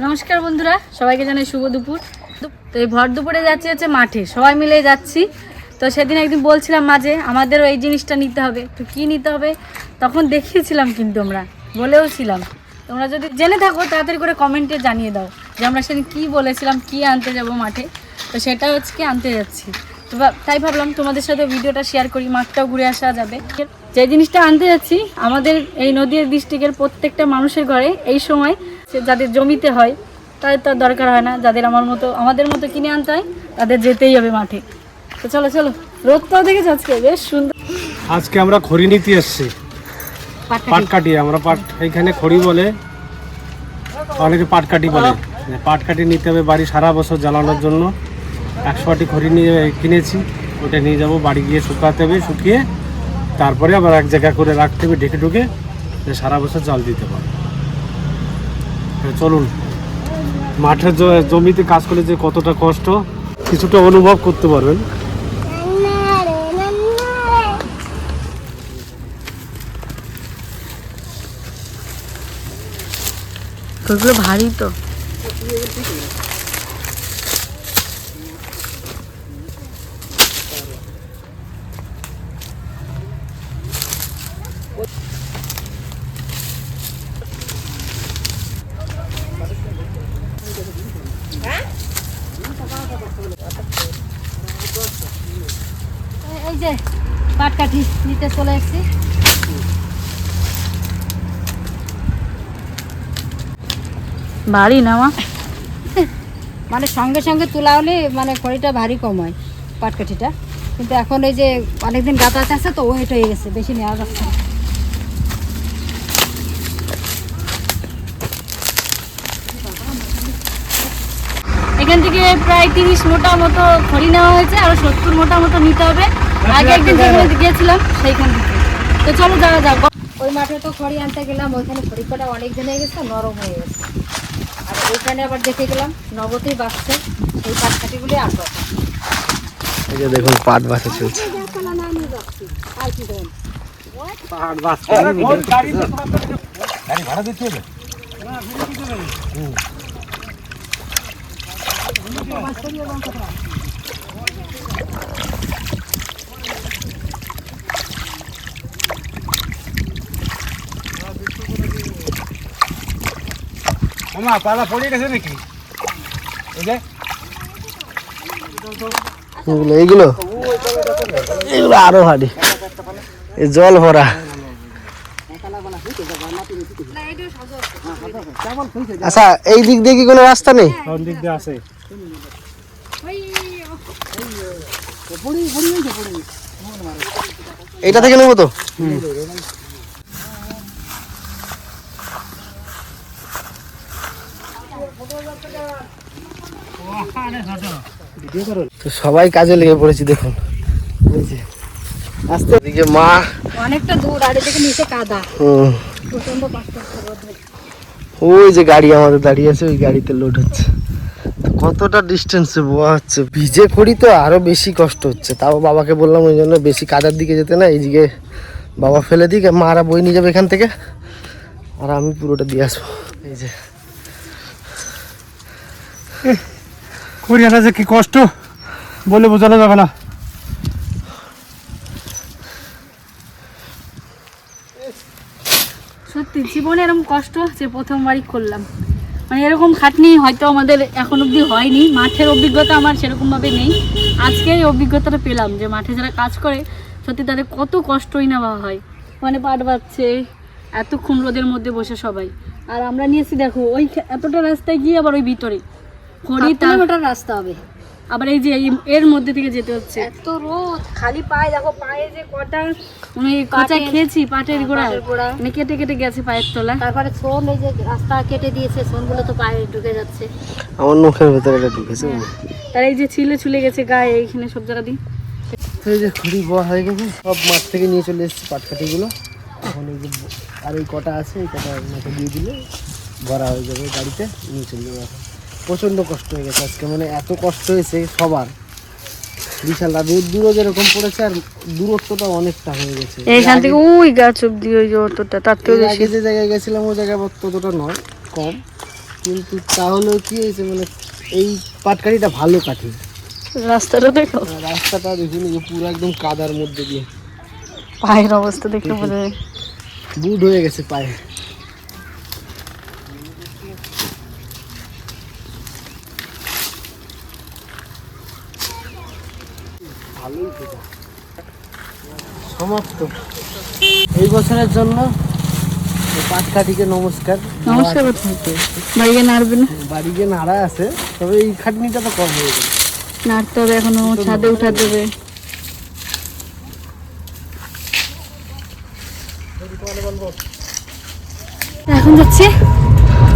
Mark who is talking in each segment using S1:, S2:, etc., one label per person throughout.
S1: নমস্কার বন্ধুরা, সবাইকে জানাই শুভ দুপুর। তো এই ভর দুপুরে যাচ্ছি হচ্ছে মাঠে, সবাই মিলে যাচ্ছি। তো সেদিন একদিন বলছিলাম মাঝে আমাদেরও এই জিনিসটা নিতে হবে, তো কী নিতে হবে তখন দেখিয়েছিলাম, কিন্তু আমরা বলেও ছিলাম। তোমরা যদি জেনে থাকো তাড়াতাড়ি করে কমেন্টে জানিয়ে দাও যে আমরা সেদিন কী বলেছিলাম, কী আনতে যাব মাঠে। তো সেটা হচ্ছে কি আনতে যাচ্ছি। তো তাই ভাবলাম তোমাদের সাথে ভিডিওটা শেয়ার করি, মাঠটাও ঘুরে আসা যাবে। যে জিনিসটা আনতে যাচ্ছি, আমাদের এই নদীয়া ডিস্ট্রিক্টের প্রত্যেকটা মানুষের ঘরে এই সময় যাদের জমিতে হয় তাদের তো দরকার হয় না, যাদের আমাদের মতো কিনে আনতে হয় তাদের যেতেই হবে মাঠে। তো চলো চলো, রোদটাও দেখেছো আজকে বেশ সুন্দর।
S2: আজকে আমরা খড়ি নিতে এসেছি, পাটকাঠি। আমরা এখানে খড়ি বলে, অনেকে পাটকাঠি বলে। পাটকাঠি নিতে হবে বাড়ি সারা বছর জ্বালানোর জন্য। 100 আটি খড়ি নিয়ে কিনেছি, ওটা নিয়ে যাব বাড়ি গিয়ে শুকাতে হবে। শুকিয়ে তারপরে আবার এক জায়গা করে রাখতে হবে ঢেকে ঢুকে, সারা বছর জল দিতে পারবে। চলুন, মাঠের জমিতে কাজ করলে যে কতটা কষ্ট কিছুটা অনুভব করতে পারবেন।
S1: ওগুলো ভারী তো। এই যে পাটকাঠি নিতে চলে এসেছি। ভারী না মা, মানে সঙ্গে সঙ্গে তোলা হলে মানে খড়িটা ভারী কম হয় পাটকাঠিটা, কিন্তু এখন এই যে অনেকদিন গাতাতে আছে তো ওয়েট হয়ে গেছে, বেশি নেওয়া যাচ্ছে না। এখান থেকে প্রায় 30 মোটা মতো খড়ি নেওয়া হয়েছে, আর 70 মোটা মতো নিতে হবে। আগে একদিন যেখানে গিয়েছিলাম সেইখান থেকে। তো চলো যাওয়া যাক। ওই মাঠে তো খড়ি আনতে গেলাম, ওইখানে খড়ি কটা অনেক দিন হয়ে গেছে, নরম হয়ে গেছে। আর ওইখানে আবার দেখে গেলাম নগদেই বাঁচছে, এই পাটকাঠিগুলি আসো।
S3: এই যে দেখুন পাট বাছা চলছে।
S2: পালা পড়ে গেছে নাকি?
S3: এইগুলো আরো ভারী, জল ভরা। আচ্ছা, এই দিক দিয়ে কি কোনো রাস্তা নেই?
S2: দিক দিয়ে আছে।
S3: এটা থেকে নেবো তো। তো সবাই কাজে লেগে পড়েছি, দেখুন আস্তে দিকে মা
S1: অনেকটা দূর, আর এদিকে নিচে কাদা, প্রচন্ড কষ্ট হচ্ছে।
S3: ওই যে গাড়ি আমাদের দাঁড়িয়ে আছে, ওই গাড়িতে লোড হচ্ছে। কতটা ডিস্টেন্সে বোয়া হচ্ছে, ভিজে খড়ি তো আরো বেশি কষ্ট হচ্ছে। তাও বাবাকে বললাম ওই জন্য বেশি কাদার দিকে যেতে না, এইদিকে বাবা ফেলে দিক, মারা বই নিয়ে যাবে এখান থেকে, আর আমি পুরোটা দিয়ে আসবো। এই যে
S2: খড়ি আনা যে কি কষ্ট বলে বোঝানো যাবে না।
S1: সত্যি জীবনে এরকম কষ্ট যে প্রথমবারই করলাম, মানে এরকম খাটনি হয়তো আমাদের এখন অবধি হয়নি। মাঠের অভিজ্ঞতা আমার সেরকমভাবে নেই, আজকে এই অভিজ্ঞতাটা পেলাম যে মাঠে যারা কাজ করে সত্যি তাদের কত কষ্টই না হয়। মানে পাট বাচ্ছে এতক্ষণ রোদের মধ্যে বসে সবাই, আর আমরা নিয়েছি দেখো ওই এতটা রাস্তায় গিয়ে আবার ওই ভিতরে খড়ি 7 কিলোমিটার রাস্তা হবে, আবার এই যে এর মধ্যে থেকে যেতে হচ্ছে। এত রোদ, খালি পায়ে দেখো, পায়ে যে কটা আমি কাঁচা খেয়েছি পাটের গোড়া, মানে কেটে কেটে গেছে পায়ের তলা। তারপরে সোন, এই যে রাস্তা কেটে দিয়েছে, সোনগুলো তো পায়ে ঢুকে যাচ্ছে,
S3: আমার মুখের ভেতরে ঢুকেছে।
S1: তার এই যে ছুলে গেছে গায়ে, এইখানে সব জায়গা দিই।
S3: এই যে খড়ি বোয়া হয়ে গেছে, সব মাঠ থেকে নিয়ে চলে এসেছি পাটকাঠিগুলো। এখন এই যে আর এই কটা আছে, এই কটা মাঠে দিয়ে দিলে ভরা হয়ে যাবে, গাড়িতে নিয়ে চলে যাবে। এখন প্রচণ্ড কষ্ট হয়ে গেছে আজকে, মানে এত কষ্ট হয়েছে সবার, বিশাল। আর রোদ্দুরও যেরকম পড়েছে আর দূরত্বটা অনেকটা হয়ে গেছে।
S1: এইখান থেকে ওই গাছ অব্দি ওই যে অতটা, তার থেকে
S3: এর
S1: বেশি।
S3: আগে যে জায়গায় গেছিলাম ওই জায়গায় ততটা নয়, কম, কিন্তু তাহলেও কি হয়েছে মানে এই পাটকাঠিটা ভালো কাঠি।
S1: রাস্তাটা দেখো,
S3: রাস্তাটা দেখুন এই যে পুরো একদম কাদার মধ্যে দিয়ে,
S1: পায়ের অবস্থা দেখলে বোঝা যায়।
S3: বুট হয়ে গেছে পায়ে। সমাপ্ত এই বছরের জন্য। পাটকাঠিকে নমস্কার।
S1: নমস্কার করতে বাড়িকে নাড়বে না,
S3: বাড়ি গিয়ে নাড়া আছে, তবে এই খাটনিটা তো কম হয়ে গেল।
S1: নাড়তে হবে, এখনো ছাদে উঠা দেবে। এখন যাচ্ছি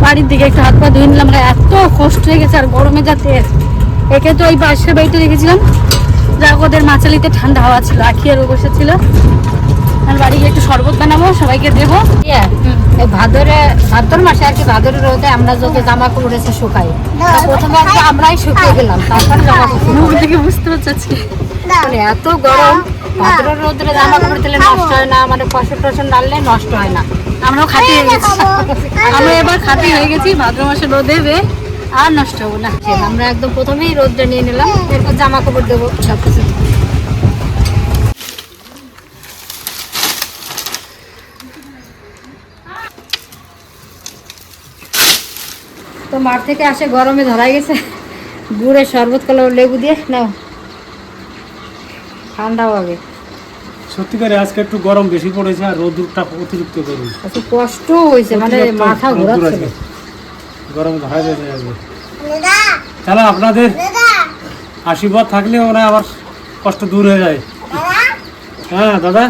S1: বাড়ির দিকে, একটু হাত পা ধুয়ে নিলাম, এত কষ্ট হয়ে গেছে। আর গরমে যাতে একে তো ওই পাশের বাড়িতে রেখেছিলাম, যাক ওদের মাচালিতে ঠান্ডা হাওয়া ছিল, আখি আর বসেছিল। আর বাড়ি গিয়ে একটু শরবত বানাবো, সবাইকে দেবো।
S4: এই ভাদর মাসে আর কি, ভাদরের রোদে আমরা যত জামা কাপড় এসে শুকাই, প্রথমে আর কি আমরাই শুকিয়ে গেলাম, তারপরে জামা কাপড়।
S1: মুখ থেকে বুঝতে পারছি
S4: মানে এত গরম, ভাদরের রোদে জামা কাপড় দিলে নষ্ট হয় না, মানে ফসল টসল ডাললে নষ্ট হয় না।
S1: আমরাও খাটি হয়ে গেছি, আমরা এবার খাটি হয়ে গেছি। ভাদ্র মাসে রোদে আর নষ্ট হবো না।
S4: আমরা একদম প্রথমেই রোদটা নিয়ে নিলাম, এরপর জামা কাপড় দেবো সব কিছু। তো মাঠ থেকে আসে গরমে ধরাই গেছে, গুড়ের শরবত কলা লেবু দিয়ে নাও, ঠান্ডা হবে।
S2: সত্যিকারে আজকে একটু গরম বেশি পড়েছে আর রোদ্দুরটা অতিরিক্ত গরম,
S4: এত কষ্ট হয়েছে, মানে মাথা ঘোরাচ্ছে।
S2: গরম ধরা যায় আসবে। তাহলে আপনাদের আশীর্বাদ থাকলে ওরা আবার কষ্ট দূর হয়ে যায়। হ্যাঁ দাদা,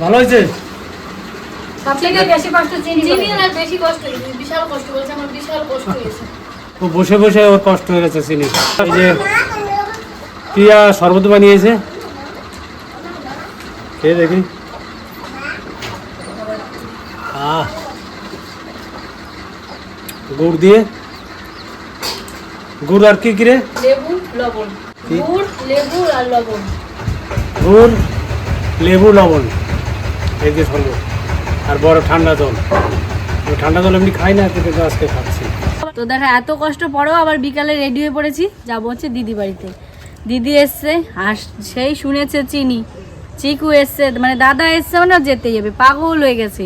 S2: ভালো হয়েছে।
S4: বেশি কষ্ট চিনি
S1: বেশি কষ্ট হয়েছে, বিশাল কষ্ট হয়েছে আমার, বিশাল কষ্ট হয়েছে।
S2: ও বসে বসে ওর কষ্ট হয়ে গেছে চিনি। এই যে প্রিয়া শরবত বানিয়েছে, খেয়ে দেখি। গুড় দিয়ে, গুড় আর কি কিরে,
S1: লেবু লবণ, গুড় লেবু আর লবণ,
S2: গুড় লেবু লবণ, এই যে শরবত। আর বড় ঠান্ডা জল, ঠান্ডা জল এমনি খাই না, কিন্তু আজকে খাচ্ছি।
S1: তো দেখা এত কষ্ট পরেও আবার বিকালে রেডি হয়ে পড়েছি, যাবো হচ্ছে দিদি বাড়িতে। দিদি এসছে আর সেই শুনেছে চিনি, চিকু এসছে, মানে দাদা এসছে, মানে যেতেই হবে, পাগল হয়ে গেছে।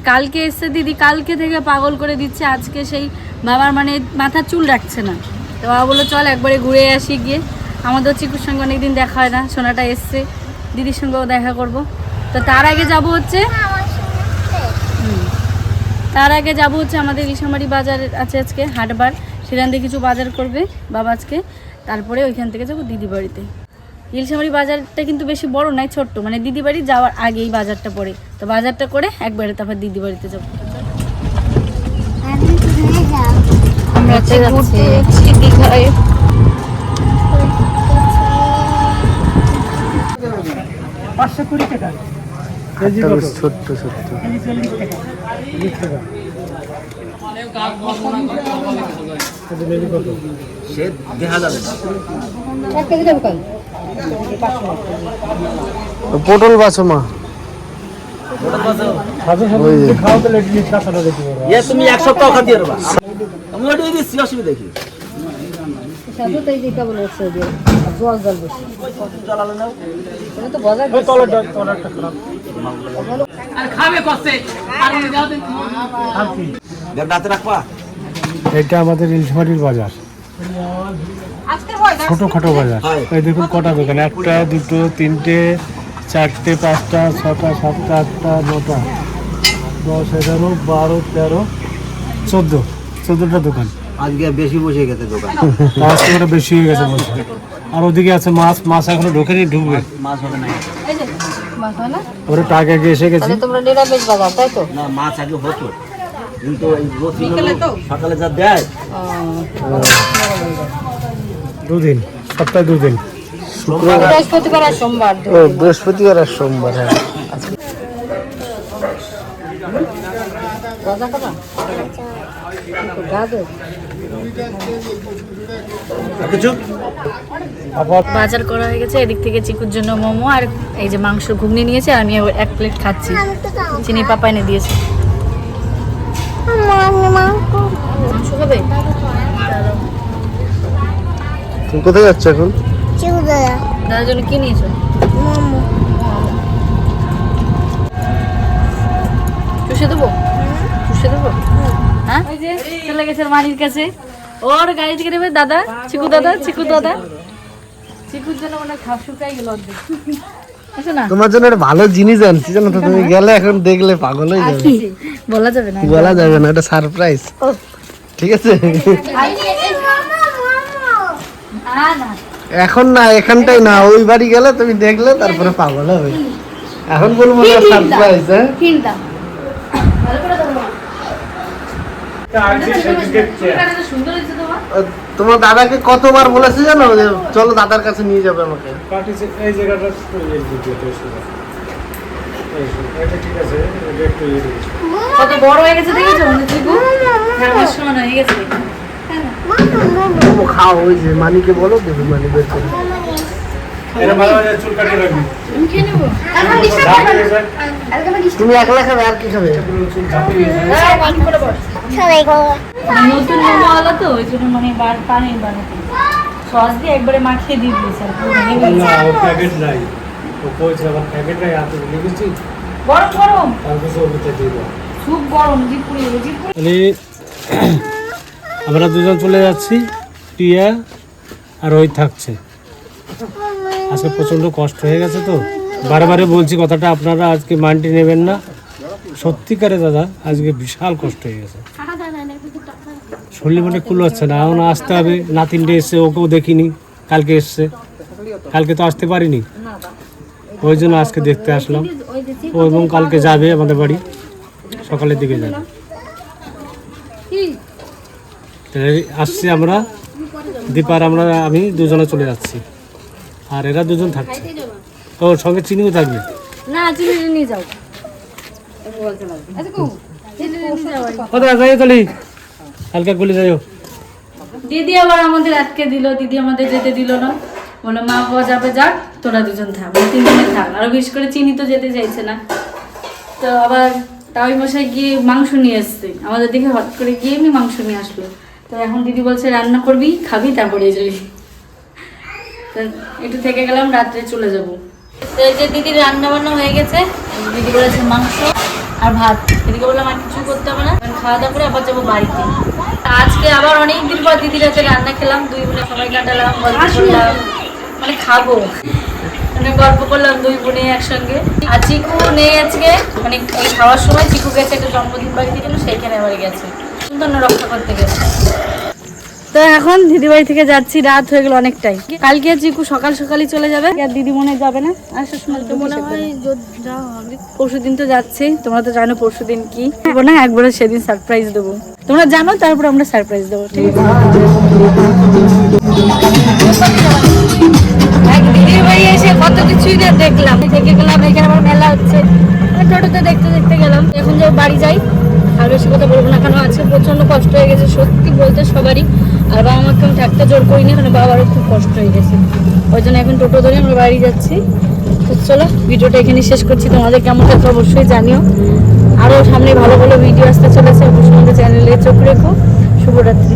S1: কালকে এসছে দিদি, কালকে থেকে পাগল করে দিচ্ছে। আজকে সেই বাবার মানে মাথার চুল রাখছে না, তো বাবা বললো চল একবারে ঘুরে আসি গিয়ে। আমাদের চিকুর সঙ্গে অনেকদিন দেখা হয় না, সোনাটা এসছে, দিদির সঙ্গেও দেখা করব। তো তার আগে যাব হচ্ছে আমাদের ইলিশামারি বাজার আছে আজকে, হাটবার, সেখান থেকে কিছু বাজার করবে বাবা আজকে। তারপরে ওইখান থেকে যাবো দিদি বাড়িতে। ইলিশামারি বাজারটা কিন্তু বেশি বড় নয়, ছোট্ট, মানে দিদি বাড়ি যাওয়ার আগেই বাজারটা পড়ে। তো বাজারটা করে একবারে তারপর দিদি বাড়িতে যাবো।
S4: আমরা ঘুরতে যাচ্ছি দীঘায়।
S3: ছোট্ট ছোট্ট পটল বাছো মা,
S5: তুমি এক সপ্তাহ খাতে পারবা, আমি ওটা দিচ্ছি, অসুবিধা কি?
S4: জল জল বেশি তো বাজার
S5: রাতে রাখবা।
S2: এটা আমাদের ইলিশমারির বাজার, ছোটখাটো বাজার। এই দেখুন কটা দোকান, 1টা 2টো 3টে 4টে 5টা 6টা 7টা 8টা 9টা 10 11 12 13 14টা দোকান।
S5: আজকে বেশি বসে গেছে দোকান,
S2: আজকে ওটা বেশি হয়ে গেছে বলছে। আর ওদিকে আছে মাছ এখনো ঢোকেনি, ঢুকবে।
S5: মাছ হবে না,
S2: ওরা টাকা আগে এসে গেছে।
S4: তোমরা নিরামিষ বাজার তাই তো?
S5: না মাছ আগে হতো, কিন্তু এই সকালে যা দেয়,
S2: 2 দিন, সপ্তাহে 2 দিন,
S4: বৃহস্পতিবার আর সোমবার।
S3: ও বৃহস্পতিবার আর সোমবার। হ্যাঁ
S4: গাজর
S5: কিছু
S1: বাজার করা হয়ে গেছে। এদিক থেকে চিকুর জন্য মোমো আর এই যে মাংস ঘুগনি নিয়েছে, আমি এক প্লেট খাচ্ছি। চিনি পাপা এনে দিয়েছে। মাংস খাবে?
S3: তুমি কোথায় যাচ্ছ এখন?
S1: দাদার জন্য কি নিয়েছো? চুষে দেবো? চুষে দেবো? হ্যাঁ, ওই যে চলে গেছে মানির কাছে। ওর গাড়ি থেকে নেবে দাদা, চিকু দাদা, চিকুর জন্য মনে খাপ শুকাই গেল অর্ধেক। আছে না?
S3: তোমার জন্য একটা ভালো জিনিস আনছি জানো তো, তুমি গেলে এখন দেখলে পাগল হয়ে যাবে।
S1: কি? বলা যাবে না।
S3: বলা যাবে না, এটা সারপ্রাইজ। ঠিক আছে?
S1: না
S3: এখন না, এখানটাই না, ওই বাড়ি গেলে তুমি দেখলে তারপরে পাগল হবে। এখন বলবো না সারপ্রাইজ। হ্যাঁ,
S1: কিনতাম ভালো করে দেবো। সুন্দর হয়েছে তোমার।
S3: তোমার দাদাকে কতবার বলেছে জানো যে চলো দাদার কাছে নিয়ে যাবে আমাকে।
S2: এই জায়গাটা একটু ইয়ে দিতে হবে, এটা ঠিক আছে, এটা একটু ইয়ে দিতে হবে।
S1: কত বড় হয়ে গেছে দেখেছো? চিকু আমার সমান হয়ে গেছে।
S3: মোমো খাও, ওই যে মানিকে বলো দেবে, মানি বের করে।
S2: এটা ভালো ভালো চুল কাটিয়ে রাখবি।
S1: আমি খেয়ে নেবো।
S2: ঝাঁপিয়ে যায়,
S3: তুমি একলা খাবে আর কি খাবে?
S2: চুল ঝাঁপিয়ে যায়।
S1: নতুন মোমো হলো তো ওই জন্য মানে পানি বানাতে সস দিয়ে একবারে মাখিয়ে দিয়ে দিয়েছে।
S2: না, ও প্যাকেট নাই, ও কইছে আবার প্যাকেট নাই, হাতে লিখেছি
S1: গরম গরম
S2: তারপর সবটা দিয়ে দাও।
S1: খুব গরম, জিপ পুড়িয়ে যাবে, জিপ পুড়িয়ে।
S2: মানে আমরা দুজন চলে যাচ্ছি, টিয়া আর ওই থাকছে। আজকে প্রচণ্ড কষ্ট হয়ে গেছে তো, বারে বলছি কথাটা, আপনারা আজকে মানটি নেবেন না। সত্যিকারে দাদা আজকে বিশাল কষ্ট হয়ে গেছে, শরীর মানে কুলো হচ্ছে না। এখন আসতে হবে, নাতিনটে এসছে, ওকেও দেখিনি, কালকে এসছে, কালকে তো আসতে পারিনি, ওই জন্য আজকে দেখতে আসলাম। ও এবং কালকে যাবে আমাদের বাড়ি, সকালের দিকে যাবে। তাই আসছি আমরা, দীপার আমি দুজনে চলে যাচ্ছি, আর এরা দুজন থাকছে। ওর সঙ্গে চিনিও থাকবে।
S1: না, চিনি নিয়ে যাও।
S2: কোথায় যাই চলি, কালকে গুলি যাইও।
S1: দিদি আবার আমাদের আটকে দিল, দিদি আমাদের যেতে দিল না, বললো মা বাবা যাবে, যাক তোরা দুজন থাক, তিনজনে থাক। আরো বিশেষ করে চিনি তো যেতে চাইছে না। তো আবার তাওই মশাই গিয়ে মাংস নিয়ে এসছে, আমাদের দিকে হট করে গিয়ে এমনি মাংস নিয়ে আসলো। তো এখন দিদি বলছে রান্না করবি, খাবি, তারপরে যাবি। তো একটু থেকে গেলাম, রাত্রে চলে যাব। তো এই যে দিদির রান্না বান্না হয়ে গেছে, দিদি বলেছে মাংস আর ভাত। দিদিকে বললাম আর কিছু করতে হবে না, খাওয়া দাওয়া করে আবার যাবো বাড়িতে। আজকে আবার অনেকদিন পর দিদির হাতে রান্না খেলাম, দুই বোনে সময় কাটালাম, গল্প করলাম, মানে খাবো, মানে গল্প করলাম দুই বোনে একসঙ্গে। আর চিকু নেই আজকে, মানে এই খাওয়ার সময় চিকু গেছে একটা জন্মদিন বাড়িতে গেল, সেইখানে আবার গেছে সুন্দর রক্ষা করতে গেছে। তো এখন দিদি বাড়ি থেকে যাচ্ছি, রাত হয়ে গেল অনেকটাই। কালকে চিকু সকালই চলে যাবে, আর দিদি মনে যাবে না, আর সময় মনে হয় পরশুদিন তো যাচ্ছি। তোমরা তো জানো পরশুদিন কি দেবো না, একবারে সেদিন সারপ্রাইজ দেবো, তোমরা জানো, তারপর আমরা সারপ্রাইজ দেবো, ঠিক আছে? দিদির বাড়ি এসে কত কিছুই না দেখলাম, থেকে গেলাম, এখানে আমার মেলা হচ্ছে, টোটোতে দেখতে গেলাম। এখন যাও বাড়ি যাই, আর বেশি কথা বলবো না, কেন আজকে প্রচন্ড কষ্ট হয়ে গেছে সত্যি বলতে সবারই। আর বাবা আমাকে আমি থাকতে জোর করিনি, কারণ বাবারও খুব কষ্ট হয়ে গেছে, ওই জন্য এখন টোটো ধরে আমরা বাড়ি যাচ্ছি। তো চলো ভিডিওটা এখানে শেষ করছি, তোমাদের কেমন লাগবে অবশ্যই জানিও। আরও সামনে ভালো ভালো ভিডিও আসতে চলেছে, অবশ্যই আমাদের চ্যানেলে চোখ রেখো। শুভরাত্রি।